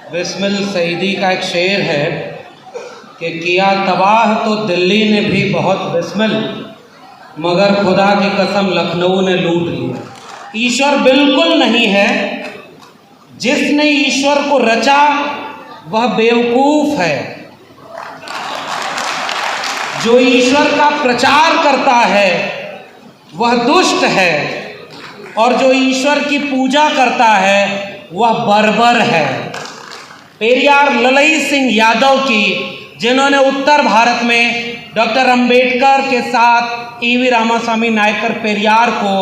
बिस्मिल सईदी का एक शेर है कि किया तबाह तो दिल्ली ने भी बहुत बिस्मिल, मगर खुदा की कसम लखनऊ ने लूट लिया। ईश्वर बिल्कुल नहीं है, जिसने ईश्वर को रचा वह बेवकूफ़ है। जो ईश्वर का प्रचार करता है वह दुष्ट है, और जो ईश्वर की पूजा करता है वह बर्बर है। पेरियार ललई सिंह यादव की, जिन्होंने उत्तर भारत में डॉक्टर अंबेडकर के साथ ईवी रामास्वामी नायकर पेरियार को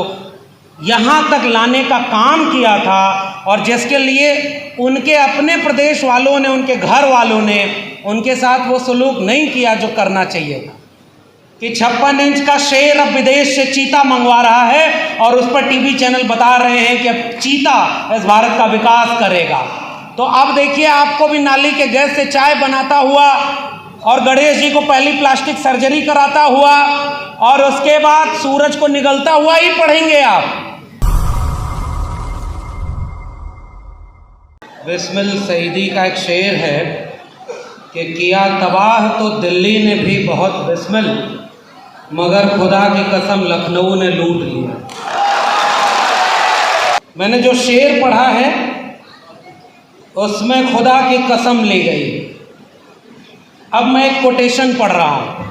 यहाँ तक लाने का काम किया था, और जिसके लिए उनके अपने प्रदेश वालों ने, उनके घर वालों ने उनके साथ वो सलूक नहीं किया जो करना चाहिए था, कि 56 इंच का शेर अब विदेश से चीता मंगवा रहा है और उस पर टीवी चैनल बता रहे हैं कि अब चीता इस भारत का विकास करेगा। तो अब देखिए, आपको भी नाली के गैस से चाय बनाता हुआ और गणेश जी को पहली प्लास्टिक सर्जरी कराता हुआ और उसके बाद सूरज को निगलता हुआ ही पढ़ेंगे आप। बिस्मिल सईदी का एक शेर है कि किया तबाह तो दिल्ली ने भी बहुत बिस्मिल, मगर खुदा की कसम लखनऊ ने लूट लिया। मैंने जो शेर पढ़ा है उसमें खुदा की कसम ली गई। अब मैं एक कोटेशन पढ़ रहा हूं।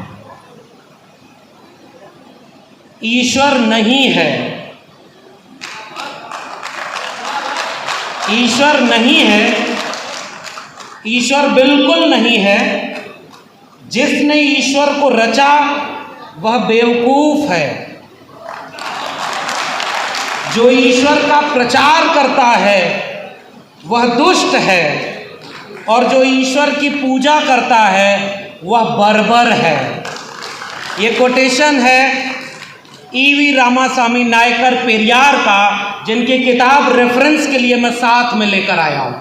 ईश्वर नहीं है, ईश्वर नहीं है, ईश्वर बिल्कुल नहीं है, जिसने ईश्वर को रचा वह बेवकूफ़ है। जो ईश्वर का प्रचार करता है वह दुष्ट है, और जो ईश्वर की पूजा करता है वह बर्बर है। ये कोटेशन है ईवी रामास्वामी नायकर पेरियार का, जिनकी किताब रेफरेंस के लिए मैं साथ में लेकर आया हूँ,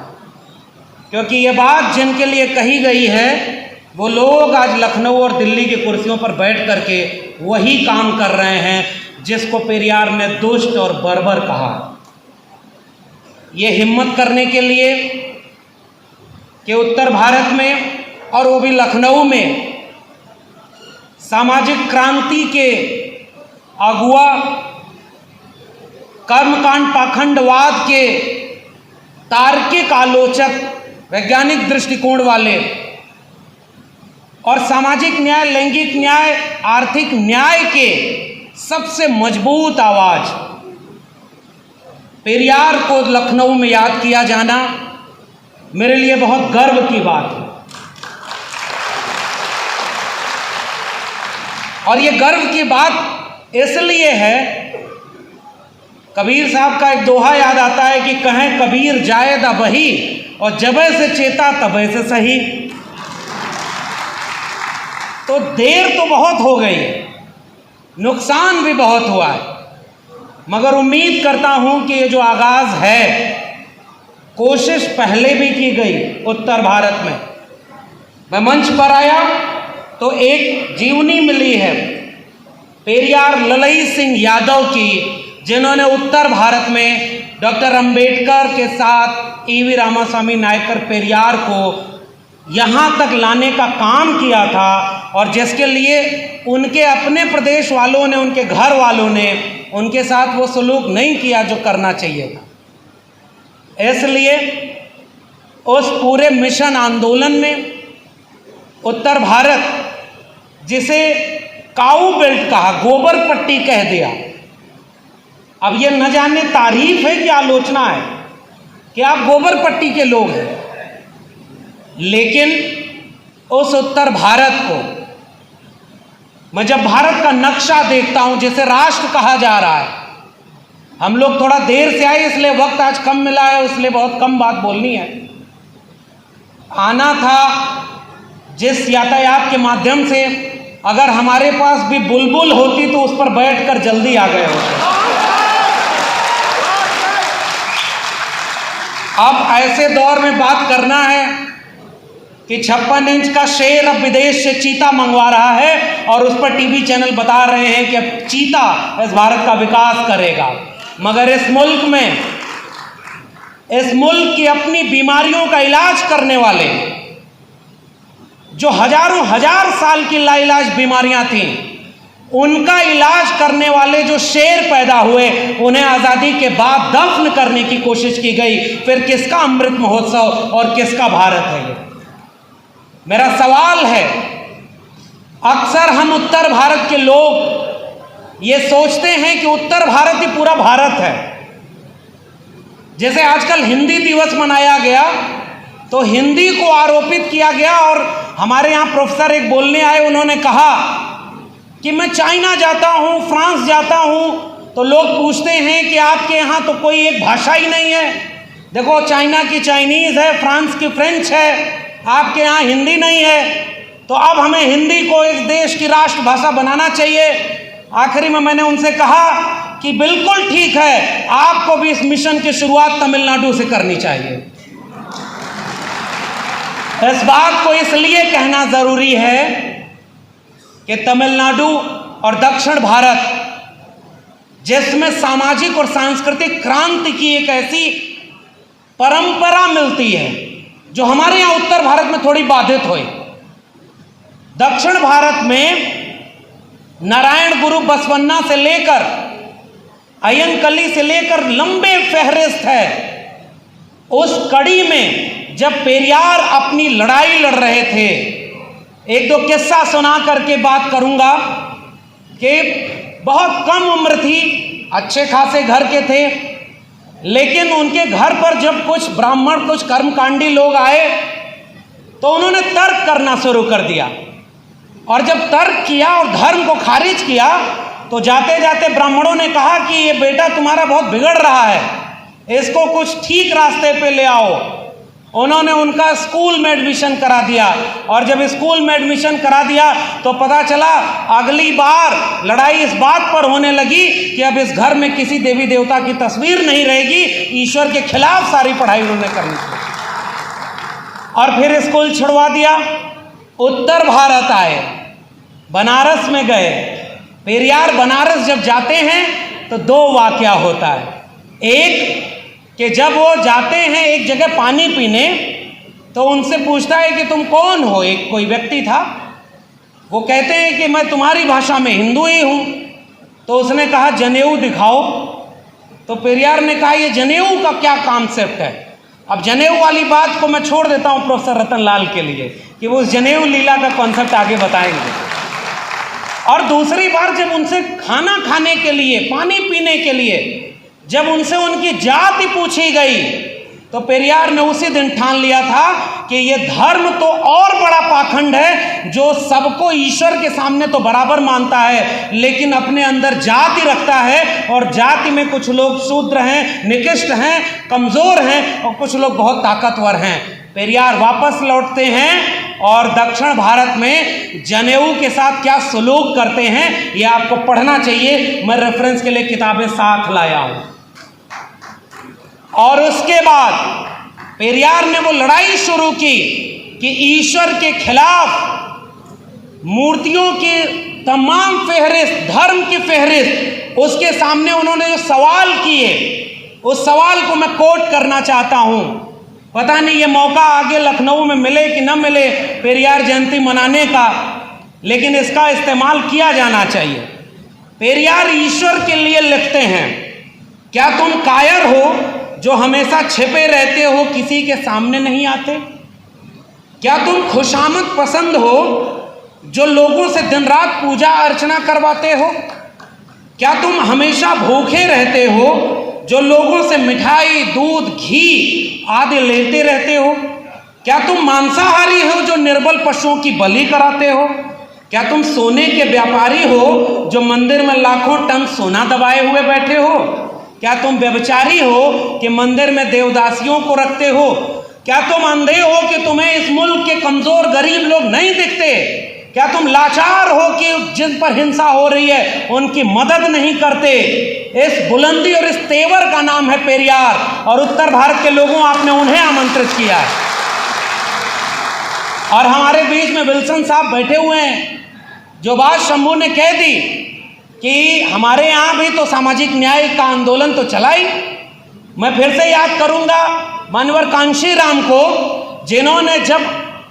क्योंकि ये बात जिनके लिए कही गई है वो लोग आज लखनऊ और दिल्ली की कुर्सियों पर बैठ करके वही काम कर रहे हैं जिसको पेरियार ने दुष्ट और बर्बर कहा। ये हिम्मत करने के लिए कि उत्तर भारत में और वो भी लखनऊ में सामाजिक क्रांति के अगुआ, कर्मकांड पाखंडवाद के तार्किक आलोचक, वैज्ञानिक दृष्टिकोण वाले और सामाजिक न्याय, लैंगिक न्याय, आर्थिक न्याय के सबसे मजबूत आवाज पेरियार को लखनऊ में याद किया जाना मेरे लिए बहुत गर्व की बात है। और ये गर्व की बात इसलिए है, कबीर साहब का एक दोहा याद आता है कि कहें कबीर जाए दा बही, और जबे से चेता तबे से सही। तो देर तो बहुत हो गई, नुकसान भी बहुत हुआ है, मगर उम्मीद करता हूं कि ये जो आगाज है, कोशिश पहले भी की गई उत्तर भारत में। मैं मंच पर आया तो एक जीवनी मिली है पेरियार ललई सिंह यादव की, जिन्होंने उत्तर भारत में डॉक्टर अंबेडकर के साथ ईवी रामास्वामी नायकर पेरियार को यहाँ तक लाने का काम किया था, और जिसके लिए उनके अपने प्रदेश वालों ने, उनके घर वालों ने उनके साथ वो सलूक नहीं किया जो करना चाहिए था। इसलिए उस पूरे मिशन आंदोलन में उत्तर भारत, जिसे काऊ बेल्ट कहा, गोबर पट्टी कह दिया। अब ये न जाने तारीफ है कि आलोचना है कि आप गोबर पट्टी के लोग हैं, लेकिन उस उत्तर भारत को मैं जब भारत का नक्शा देखता हूं, जिसे राष्ट्र कहा जा रहा है, हम लोग थोड़ा देर से आए इसलिए वक्त आज कम मिला है, इसलिए बहुत कम बात बोलनी है। आना था जिस यातायात के माध्यम से, अगर हमारे पास भी बुलबुल होती तो उस पर बैठकर जल्दी आ गए होते। अब ऐसे दौर में बात करना है कि 56 इंच का शेर अब विदेश से चीता मंगवा रहा है और उस पर टीवी चैनल बता रहे हैं कि अब चीता इस भारत का विकास करेगा, मगर इस मुल्क में इस मुल्क की अपनी बीमारियों का इलाज करने वाले, जो हजारों हजार साल की लाइलाज बीमारियां थीं, उनका इलाज करने वाले जो शेर पैदा हुए, उन्हें आज़ादी के बाद दफन करने की कोशिश की गई। फिर किसका अमृत महोत्सव और किसका भारत है ये? मेरा सवाल है, अक्सर हम उत्तर भारत के लोग ये सोचते हैं कि उत्तर भारत ही पूरा भारत है। जैसे आजकल हिंदी दिवस मनाया गया तो हिंदी को आरोपित किया गया, और हमारे यहाँ प्रोफेसर एक बोलने आए, उन्होंने कहा कि मैं चाइना जाता हूँ, फ्रांस जाता हूँ, तो लोग पूछते हैं कि आपके यहाँ तो कोई एक भाषा ही नहीं है। देखो, चाइना की चाइनीज़ है, फ्रांस की फ्रेंच है, आपके यहाँ हिंदी नहीं है, तो अब हमें हिंदी को इस देश की राष्ट्रभाषा बनाना चाहिए। आखिरी में मैंने उनसे कहा कि बिल्कुल ठीक है, आपको भी इस मिशन की शुरुआत तमिलनाडु से करनी चाहिए। इस बात को इसलिए कहना ज़रूरी है कि तमिलनाडु और दक्षिण भारत, जिसमें सामाजिक और सांस्कृतिक क्रांति की एक ऐसी परंपरा मिलती है जो हमारे यहाँ उत्तर भारत में थोड़ी बाधित हुई। दक्षिण भारत में नारायण गुरु बसवन्ना से लेकर अयनकली से लेकर लंबे फहरिस्त है। उस कड़ी में जब पेरियार अपनी लड़ाई लड़ रहे थे, एक दो किस्सा सुना करके बात करूंगा कि बहुत कम उम्र थी, अच्छे खासे घर के थे, लेकिन उनके घर पर जब कुछ ब्राह्मण, कुछ कर्मकांडी लोग आए तो उन्होंने तर्क करना शुरू कर दिया। और जब तर्क किया और धर्म को खारिज किया तो जाते जाते ब्राह्मणों ने कहा कि ये बेटा तुम्हारा बहुत बिगड़ रहा है, इसको कुछ ठीक रास्ते पे ले आओ। उन्होंने उनका स्कूल में एडमिशन करा दिया, और जब स्कूल में एडमिशन करा दिया तो पता चला अगली बार लड़ाई इस बात पर होने लगी कि अब इस घर में किसी देवी देवता की तस्वीर नहीं रहेगी, ईश्वर के खिलाफ सारी पढ़ाई उन्होंने करनी थी, और फिर स्कूल छुड़वा दिया। उत्तर भारत आए, बनारस में गए। पेरियार बनारस जब जाते हैं तो दो वाकया होता है। एक कि जब वो जाते हैं एक जगह पानी पीने, तो उनसे पूछता है कि तुम कौन हो। एक कोई व्यक्ति था, वो कहते हैं कि मैं तुम्हारी भाषा में हिंदू ही हूँ। तो उसने कहा जनेऊ दिखाओ। तो पेरियार ने कहा ये जनेऊ का क्या कॉन्सेप्ट है। अब जनेऊ वाली बात को मैं छोड़ देता हूँ प्रोफेसर रतन लाल के लिए कि वो जनेऊ लीला का कॉन्सेप्ट आगे बताएंगे। और दूसरी बार जब उनसे खाना खाने के लिए, पानी पीने के लिए जब उनसे उनकी जाति पूछी गई, तो पेरियार ने उसी दिन ठान लिया था कि ये धर्म तो और बड़ा पाखंड है जो सबको ईश्वर के सामने तो बराबर मानता है, लेकिन अपने अंदर जाति रखता है, और जाति में कुछ लोग शूद्र हैं, निकृष्ट हैं, कमज़ोर हैं, और कुछ लोग बहुत ताकतवर हैं। पेरियार वापस लौटते हैं और दक्षिण भारत में जनेऊ के साथ क्या सलूक करते हैं ये आपको पढ़ना चाहिए। मैं रेफरेंस के लिए किताबें साथ लाया हूँ। और उसके बाद पेरियार ने वो लड़ाई शुरू की कि ईश्वर के खिलाफ मूर्तियों की तमाम फहरिस्त, धर्म की फहरिस्त, उसके सामने उन्होंने जो सवाल किए, उस सवाल को मैं कोट करना चाहता हूँ। पता नहीं ये मौका आगे लखनऊ में मिले कि न मिले पेरियार जयंती मनाने का, लेकिन इसका इस्तेमाल किया जाना चाहिए। पेरियार ईश्वर के लिए लिखते हैं, क्या तुम कायर हो जो हमेशा छिपे रहते हो, किसी के सामने नहीं आते? क्या तुम खुशामद पसंद हो जो लोगों से दिन रात पूजा अर्चना करवाते हो? क्या तुम हमेशा भूखे रहते हो जो लोगों से मिठाई, दूध, घी आदि लेते रहते हो? क्या तुम मांसाहारी हो जो निर्बल पशुओं की बलि कराते हो? क्या तुम सोने के व्यापारी हो जो मंदिर में लाखों टन सोना दबाए हुए बैठे हो? क्या तुम व्यभिचारी हो कि मंदिर में देवदासियों को रखते हो? क्या तुम अंधे हो कि तुम्हें इस मुल्क के कमजोर गरीब लोग नहीं दिखते? क्या तुम लाचार हो कि जिन पर हिंसा हो रही है उनकी मदद नहीं करते? इस बुलंदी और इस तेवर का नाम है पेरियार, और उत्तर भारत के लोगों आपने उन्हें आमंत्रित किया है। और हमारे बीच में विल्सन साहब बैठे हुए हैं, जो बात शंभू ने कह दी कि हमारे यहाँ भी तो सामाजिक न्याय का आंदोलन तो चला ही, मैं फिर से याद करूंगा मानवर कांशीराम को, जिन्होंने जब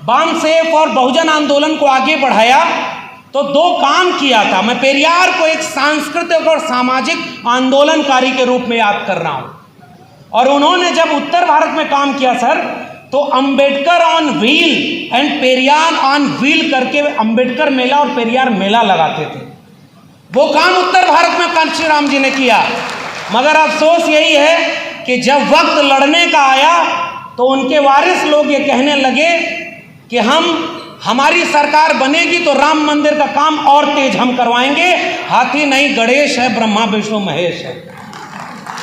वाम सेफ और बहुजन आंदोलन को आगे बढ़ाया तो दो काम किया था। मैं पेरियार को एक सांस्कृतिक और सामाजिक आंदोलनकारी के रूप में याद कर रहा हूं। और उन्होंने जब उत्तर भारत में काम किया सर, तो Ambedkar on wheel and Periyar on wheel करके अंबेडकर मेला और पेरियार मेला लगाते थे। वो काम उत्तर भारत में कांशीराम जी ने किया। मगर अफसोस यही है कि जब वक्त लड़ने का आया तो उनके वारिस लोग ये कहने लगे कि हमारी सरकार बनेगी तो राम मंदिर का काम और तेज हम करवाएंगे। हाथी नहीं गणेश है, ब्रह्मा विष्णु महेश है,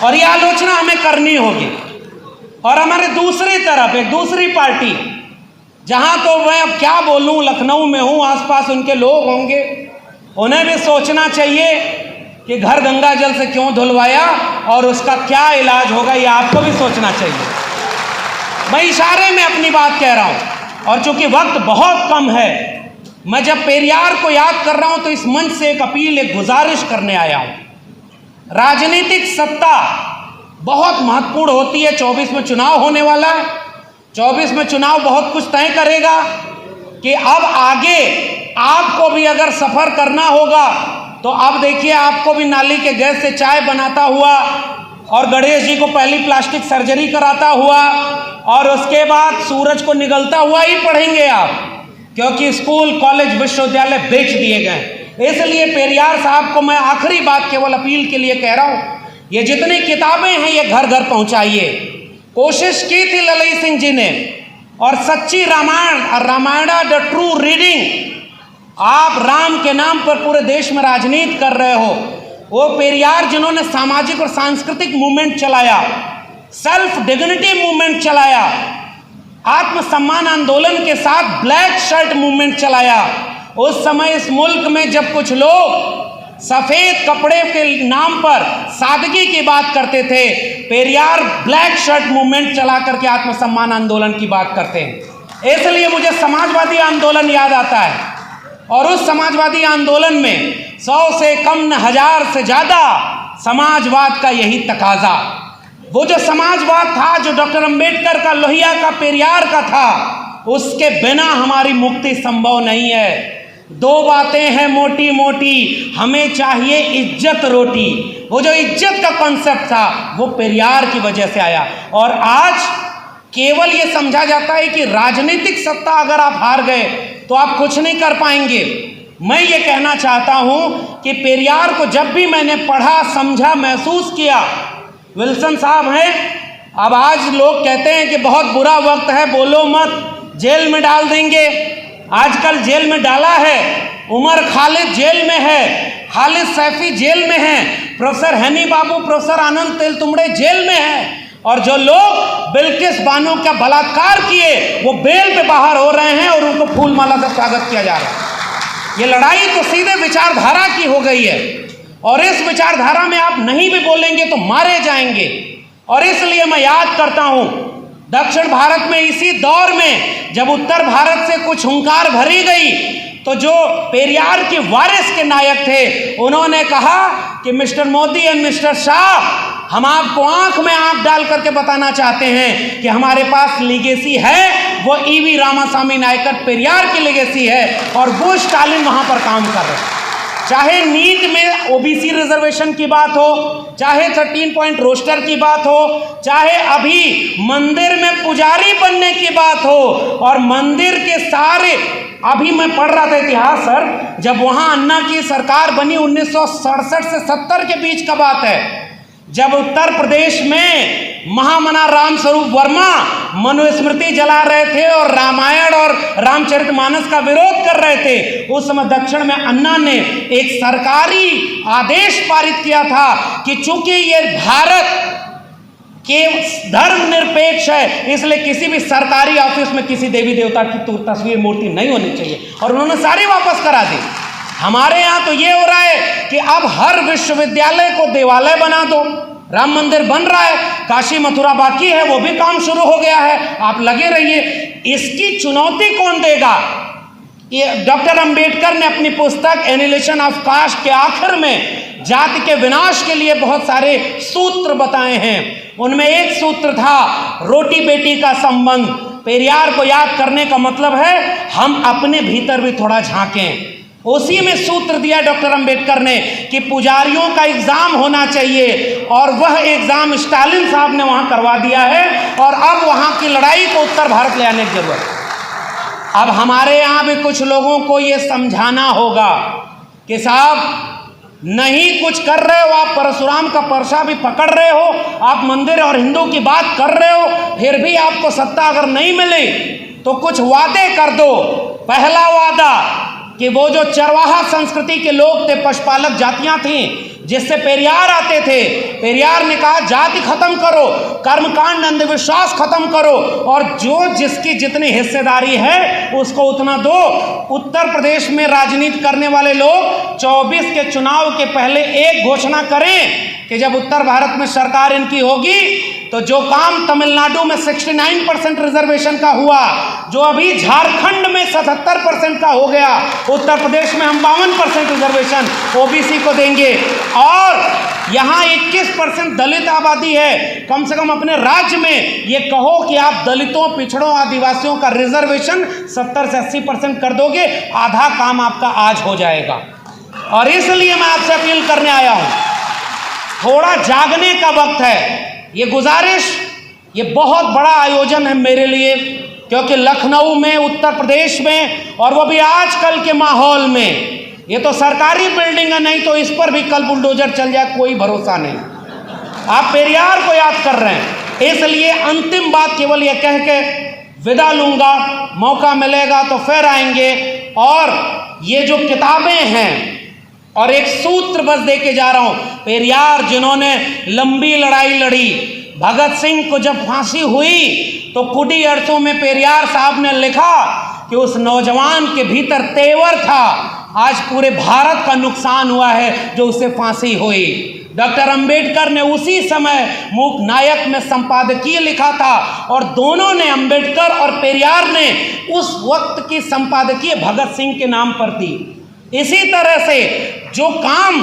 और ये आलोचना हमें करनी होगी। और हमारे दूसरी तरफ एक दूसरी पार्टी, जहां तो मैं अब क्या बोलूं, लखनऊ में हूं, आसपास उनके लोग होंगे, उन्हें भी सोचना चाहिए कि घर गंगा जल से क्यों धुलवाया और उसका क्या इलाज होगा, ये आपको भी सोचना चाहिए। मैं इशारे में अपनी बात कह रहा हूं, और चूंकि वक्त बहुत कम है, मैं जब पेरियार को याद कर रहा हूं तो इस मंच से एक अपील, एक गुजारिश करने आया हूं। राजनीतिक सत्ता बहुत महत्वपूर्ण होती है। 24 में चुनाव होने वाला है। 24 में चुनाव बहुत कुछ तय करेगा कि अब आगे आपको भी अगर सफर करना होगा तो अब देखिए, आपको भी नाली के गैस से चाय बनाता हुआ और गणेश जी को पहली प्लास्टिक सर्जरी कराता हुआ और उसके बाद सूरज को निगलता हुआ ही पढ़ेंगे आप, क्योंकि स्कूल कॉलेज विश्वविद्यालय बेच दिए गए। इसलिए पेरियार साहब को मैं आखिरी बात केवल अपील के लिए कह रहा हूं, ये जितनी किताबें हैं ये घर घर पहुंचाइए। कोशिश की थी ललित सिंह जी ने, और सच्ची रामायण द ट्रू रीडिंग, आप राम के नाम पर पूरे देश में राजनीति कर रहे हो। वो पेरियार जिन्होंने सामाजिक और सांस्कृतिक मूवमेंट चलाया, सेल्फ डिग्निटी मूवमेंट चलाया, आत्मसम्मान आंदोलन के साथ ब्लैक शर्ट मूवमेंट चलाया। उस समय इस मुल्क में जब कुछ लोग सफेद कपड़े के नाम पर सादगी की बात करते थे, पेरियार ब्लैक शर्ट मूवमेंट चला करके आत्मसम्मान आंदोलन की बात करते हैं। इसलिए मुझे समाजवादी आंदोलन याद आता है, और उस समाजवादी आंदोलन में 100 से कम न 1000 से ज्यादा समाजवाद का यही तकाजा। वो जो समाजवाद था, जो डॉक्टर अंबेडकर का, लोहिया का, पेरियार का था, उसके बिना हमारी मुक्ति संभव नहीं है। दो बातें हैं मोटी मोटी, हमें चाहिए इज्जत रोटी। वो जो इज्जत का कॉन्सेप्ट था वो पेरियार की वजह से आया। और आज केवल ये समझा जाता है कि राजनीतिक सत्ता अगर आप हार गए तो आप कुछ नहीं कर पाएंगे। मैं ये कहना चाहता हूं कि पेरियार को जब भी मैंने पढ़ा, समझा, महसूस किया, विल्सन साहब हैं, अब आज लोग कहते हैं कि बहुत बुरा वक्त है, बोलो मत, जेल में डाल देंगे। आजकल जेल में डाला है, उमर खालिद जेल में है, खालिद सैफी जेल में है, प्रोफेसर हैनी बाबू, प्रोफेसर आनंद तेलतुंबड़े जेल में है, और जो लोग बिल्किस बानो का बलात्कार किए वो बेल पे बाहर हो रहे हैं और उनको फूल माला से स्वागत किया जा रहा है। ये लड़ाई तो सीधे विचारधारा की हो गई है, और इस विचारधारा में आप नहीं भी बोलेंगे तो मारे जाएंगे। और इसलिए मैं याद करता हूं, दक्षिण भारत में इसी दौर में जब उत्तर भारत से कुछ हुंकार भरी गई, तो जो पेरियार के वारिस के नायक थे, उन्होंने कहा कि mister Modi and mister Shah, हम आपको आंख में आंख डाल करके बताना चाहते हैं कि हमारे पास लीगेसी है, वो ईवी रामास्वामी नायकर पेरियार की लीगेसी है, और वो स्टालिन वहां पर काम कर रहे हैं। चाहे नीट में ओबीसी रिजर्वेशन की बात हो, चाहे 13 पॉइंट रोस्टर की बात हो, चाहे अभी मंदिर में पुजारी बनने की बात हो, और मंदिर के सारे, अभी मैं पढ़ रहा था इतिहास सर, जब वहां अन्ना की सरकार बनी 1967 से 70 के बीच का बात है, जब उत्तर प्रदेश में महामना रामस्वरूप वर्मा मनुस्मृति जला रहे थे और रामायण और रामचरितमानस का विरोध कर रहे थे, उस समय दक्षिण में अन्ना ने एक सरकारी आदेश पारित किया था कि चूंकि ये भारत के धर्म निरपेक्ष है, इसलिए किसी भी सरकारी ऑफिस में किसी देवी देवता की तस्वीर, मूर्ति नहीं होनी चाहिए, और उन्होंने सारी वापस करा दी। हमारे यहाँ तो ये हो रहा है कि अब हर विश्वविद्यालय को देवालय बना दो, राम मंदिर बन रहा है, काशी मथुरा बाकी है, वो भी काम शुरू हो गया है, आप लगे रहिए। इसकी चुनौती कौन देगा? ये डॉक्टर अंबेडकर ने अपनी पुस्तक एनिहिलेशन ऑफ कास्ट के आखिर में जाति के विनाश के लिए बहुत सारे सूत्र बताए हैं, उनमें एक सूत्र था, रोटी बेटी का संबंध। पेरियार को याद करने का मतलब है हम अपने भीतर भी थोड़ा झांकें। उसी में सूत्र दिया डॉक्टर अंबेडकर ने कि पुजारियों का एग्जाम होना चाहिए, और वह एग्जाम स्टालिन साहब ने वहां करवा दिया है। और अब वहां की लड़ाई को उत्तर भारत ले आने की जरूरत है। अब हमारे यहाँ भी कुछ लोगों को ये समझाना होगा कि साहब नहीं कुछ कर रहे हो, आप परशुराम का परसा भी पकड़ रहे हो, आप मंदिर और हिंदू की बात कर रहे हो, फिर भी आपको सत्ता अगर नहीं मिली तो कुछ वादे कर दो। पहला वादा कि वो जो चरवाहा संस्कृति के लोग थे, पशुपालक जातियां थीं जिससे पेरियार आते थे, पेरियार ने कहा जाति खत्म करो, कर्मकांड अंधविश्वास खत्म करो, और जो जिसकी जितनी हिस्सेदारी है उसको उतना दो। उत्तर प्रदेश में राजनीति करने वाले लोग 24 के चुनाव के पहले एक घोषणा करें कि जब उत्तर भारत में सरकार इनकी होगी तो जो काम तमिलनाडु में 69% रिजर्वेशन का हुआ, जो अभी झारखंड में 77% का हो गया, उत्तर प्रदेश में हम 52% रिजर्वेशन ओबीसी को देंगे। और यहाँ 21% दलित आबादी है। कम से कम अपने राज्य में ये कहो कि आप दलितों, पिछड़ों, आदिवासियों का रिजर्वेशन 70 से 80% कर दोगे, आधा काम आपका आज हो जाएगा। और इसलिए मैं आपसे अपील करने आया हूँ, थोड़ा जागने का वक्त है। ये गुजारिश, ये बहुत बड़ा आयोजन है मेरे लिए, क्योंकि लखनऊ में, उत्तर प्रदेश में, और वो भी आजकल के माहौल में, ये तो सरकारी बिल्डिंग है, नहीं तो इस पर भी कल बुलडोजर चल जाए, कोई भरोसा नहीं। आप पेरियार को याद कर रहे हैं, इसलिए अंतिम बात केवल ये कह के विदा लूंगा, मौका मिलेगा तो फिर आएंगे। और ये जो किताबें हैं, और एक सूत्र बस दे के जा रहा हूं, पेरियार जिन्होंने लंबी लड़ाई लड़ी, भगत सिंह को जब फांसी हुई तो कुडी अर्थों में पेरियार साहब ने लिखा कि उस नौजवान के भीतर तेवर था, आज पूरे भारत का नुकसान हुआ है जो उसे फांसी हुई। डॉक्टर अंबेडकर ने उसी समय मूक नायक में संपादकीय लिखा था, और दोनों ने, अंबेडकर और पेरियार ने, उस वक्त की संपादकीय भगत सिंह के नाम पर दी। इसी तरह से जो काम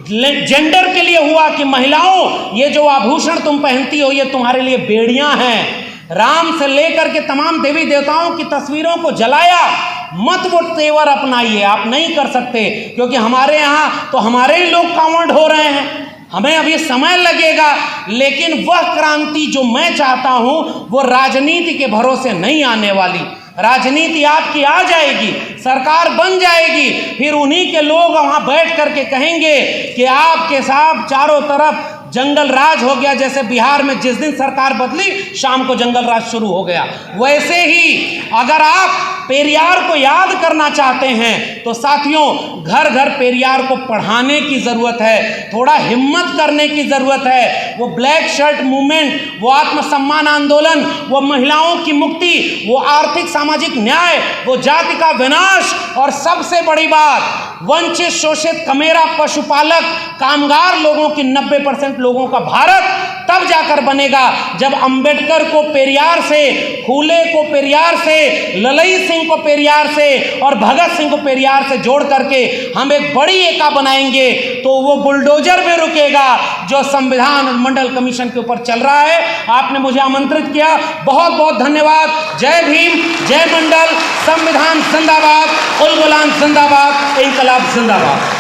जेंडर के लिए हुआ कि महिलाओं, ये जो आभूषण तुम पहनती हो ये तुम्हारे लिए बेड़ियां हैं, राम से लेकर के तमाम देवी देवताओं की तस्वीरों को जलाया, मत वो तेवर अपनाइए। आप नहीं कर सकते, क्योंकि हमारे यहाँ तो हमारे ही लोग कांवड़ हो रहे हैं, हमें अभी समय लगेगा। लेकिन वह क्रांति जो मैं चाहता हूं वो राजनीति के भरोसे नहीं आने वाली। राजनीति आपकी आ जाएगी, सरकार बन जाएगी, फिर उन्हीं के लोग वहां बैठ करके कहेंगे कि आपके साथ चारों तरफ जंगल राज हो गया। जैसे बिहार में जिस दिन सरकार बदली शाम को जंगल राज शुरू हो गया, वैसे ही अगर आप पेरियार को याद करना चाहते हैं तो साथियों घर घर पेरियार को पढ़ाने की ज़रूरत है, थोड़ा हिम्मत करने की ज़रूरत है। वो ब्लैक शर्ट मूवमेंट, वो आत्मसम्मान आंदोलन, वो महिलाओं की मुक्ति, वो आर्थिक सामाजिक न्याय, वो जाति का विनाश, और सबसे बड़ी बात वंचित, शोषित, कमेरा, पशुपालक, कामगार लोगों की 90% लोगों का भारत तब जाकर बनेगा जब अंबेडकर को पेरियार से, फूले को पेरियार से, ललई सिंह को पेरियार से और भगत सिंह को पेरियार से जोड़ करके हम एक बड़ी एका बनाएंगे। तो वो बुलडोजर भी रुकेगा जो संविधान और मंडल कमीशन के ऊपर चल रहा है। आपने मुझे आमंत्रित किया, बहुत बहुत धन्यवाद। जय भीम, जय मंडल, संविधान जिंदाबाद, उल गुलाम जिंदाबाद, इंकलाब जिंदाबाद।